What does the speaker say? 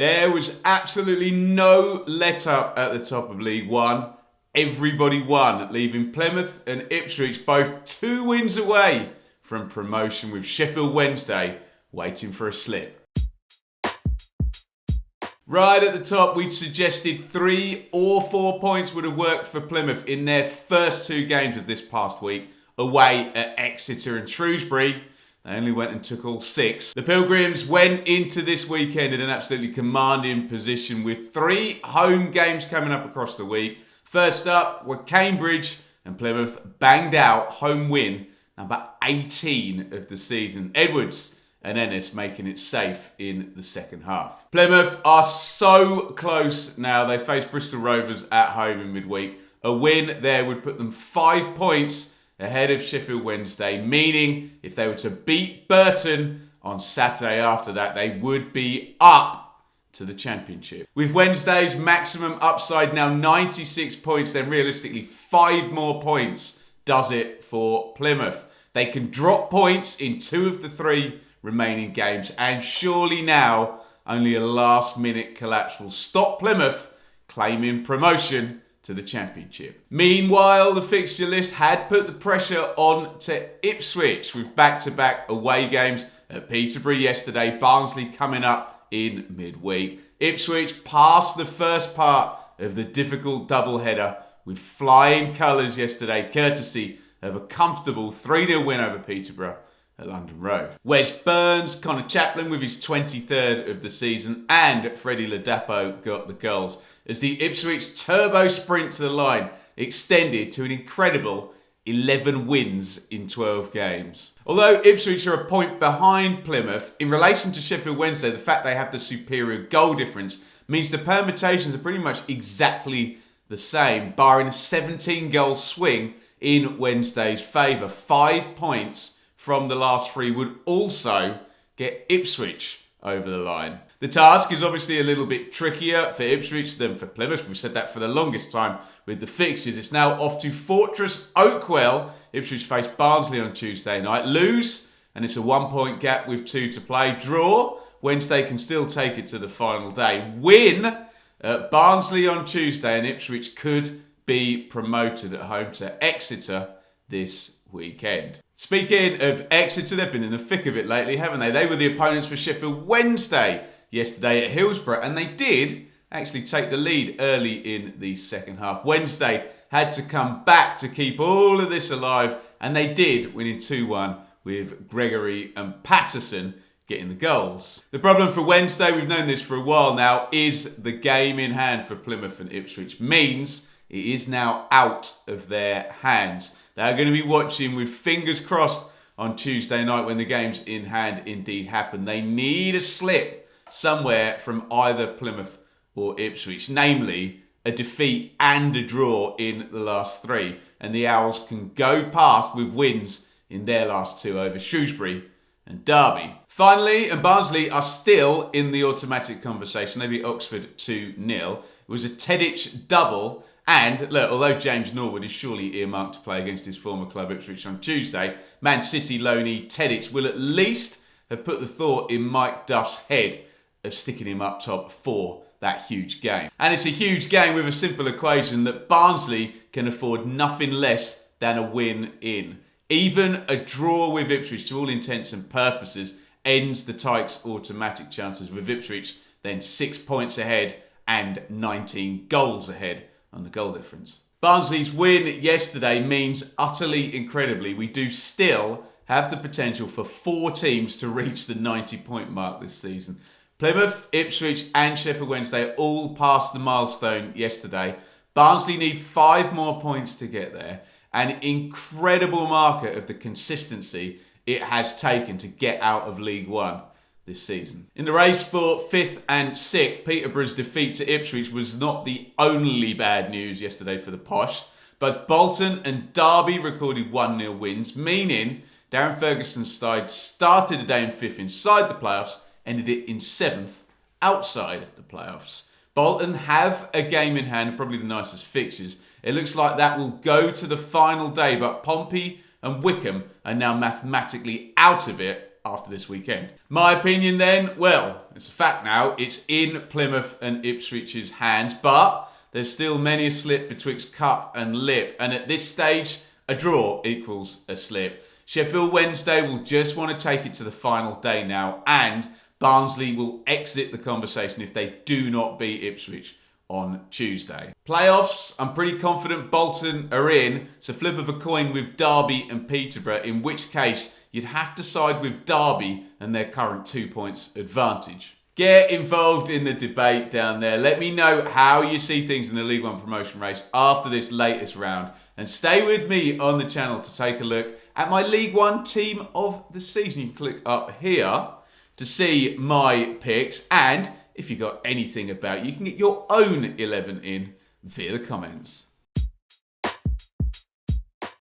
There was absolutely no let-up at the top of League One. Everybody won, leaving Plymouth and Ipswich both 2 wins away from promotion, with Sheffield Wednesday waiting for a slip. Right at the top, we'd suggested 3 or 4 points would have worked for Plymouth in their first 2 games of this past week, away at Exeter and Shrewsbury. They only went and took all 6. The Pilgrims went into this weekend in an absolutely commanding position with 3 home games coming up across the week. First up were Cambridge, and Plymouth banged out home win number 18 of the season. Edwards and Ennis making it safe in the second half. Plymouth are so close now. They face Bristol Rovers at home in midweek. A win there would put them 5 points ahead of Sheffield Wednesday, meaning if they were to beat Burton on Saturday after that, they would be up to the Championship. With Wednesday's maximum upside now 96 points, then realistically 5 more points does it for Plymouth. They can drop points in 2 of the 3 remaining games, and surely now only a last-minute collapse will stop Plymouth claiming promotion to the Championship. Meanwhile, the fixture list had put the pressure on to Ipswich with back-to-back away games at Peterborough yesterday, Barnsley coming up in midweek. Ipswich passed the first part of the difficult doubleheader with flying colours yesterday, courtesy of a comfortable 3-0 win over Peterborough at London Road. Wes Burns, Connor Chaplin with his 23rd of the season, and Freddie Ladapo got the goals as the Ipswich turbo sprint to the line extended to an incredible 11 wins in 12 games. Although Ipswich are a point behind Plymouth, in relation to Sheffield Wednesday, the fact they have the superior goal difference means the permutations are pretty much exactly the same, barring a 17-goal swing in Wednesday's favour. 5 points from the last 3 would also get Ipswich over the line. The task is obviously a little bit trickier for Ipswich than for Plymouth. We've said that for the longest time with the fixtures. It's now off to Fortress Oakwell. Ipswich face Barnsley on Tuesday night. Lose, and it's a 1-point gap with 2 to play. Draw, Wednesday can still take it to the final day. Win at Barnsley on Tuesday, and Ipswich could be promoted at home to Exeter this weekend. Speaking of Exeter, they've been in the thick of it lately, haven't they? They were the opponents for Sheffield Wednesday yesterday at Hillsborough, and they did actually take the lead early in the second half. Wednesday had to come back to keep all of this alive, and they did, winning 2-1 with Gregory and Patterson getting the goals. The problem for Wednesday, we've known this for a while now, is the game in hand for Plymouth and Ipswich. Means it is now out of their hands. They're going to be watching with fingers crossed on Tuesday night when the games in hand indeed happen. They need a slip somewhere from either Plymouth or Ipswich, namely a defeat and a draw in the last 3. And the Owls can go past with wins in their last 2 over Shrewsbury and Derby. Finally, and Barnsley are still in the automatic conversation. They beat Oxford 2-0. It was a Tedic double. And look, although James Norwood is surely earmarked to play against his former club Ipswich on Tuesday, Man City loanee Tedic will at least have put the thought in Mike Duff's head of sticking him up top for that huge game. And it's a huge game with a simple equation that Barnsley can afford nothing less than a win in. Even a draw with Ipswich, to all intents and purposes, ends the Tykes' automatic chances, with Ipswich then 6 points ahead and 19 goals ahead on the goal difference. Barnsley's win yesterday means, utterly incredibly, we do still have the potential for 4 teams to reach the 90-point mark this season. Plymouth, Ipswich and Sheffield Wednesday all passed the milestone yesterday. Barnsley need 5 more points to get there. An incredible marker of the consistency it has taken to get out of League One this season. In the race for 5th and 6th, Peterborough's defeat to Ipswich was not the only bad news yesterday for the Posh. Both Bolton and Derby recorded 1-0 wins, meaning Darren Ferguson's side started the day in 5th inside the playoffs, ended it in 7th outside the playoffs. Bolton have a game in hand, probably the nicest fixtures. It looks like that will go to the final day, but Pompey and Wickham are now mathematically out of it after this weekend. My opinion then, well, it's a fact now. It's in Plymouth and Ipswich's hands, but there's still many a slip betwixt cup and lip. And at this stage, a draw equals a slip. Sheffield Wednesday will just want to take it to the final day now, and Barnsley will exit the conversation if they do not beat Ipswich on Tuesday. Playoffs, I'm pretty confident Bolton are in. It's a flip of a coin with Derby and Peterborough, in which case you'd have to side with Derby and their current 2 points advantage. Get involved in the debate down there. Let me know how you see things in the League One promotion race after this latest round. And stay with me on the channel to take a look at my League One team of the season. You can click up here to see my picks. And if you got anything about you can get your own 11 in via the comments.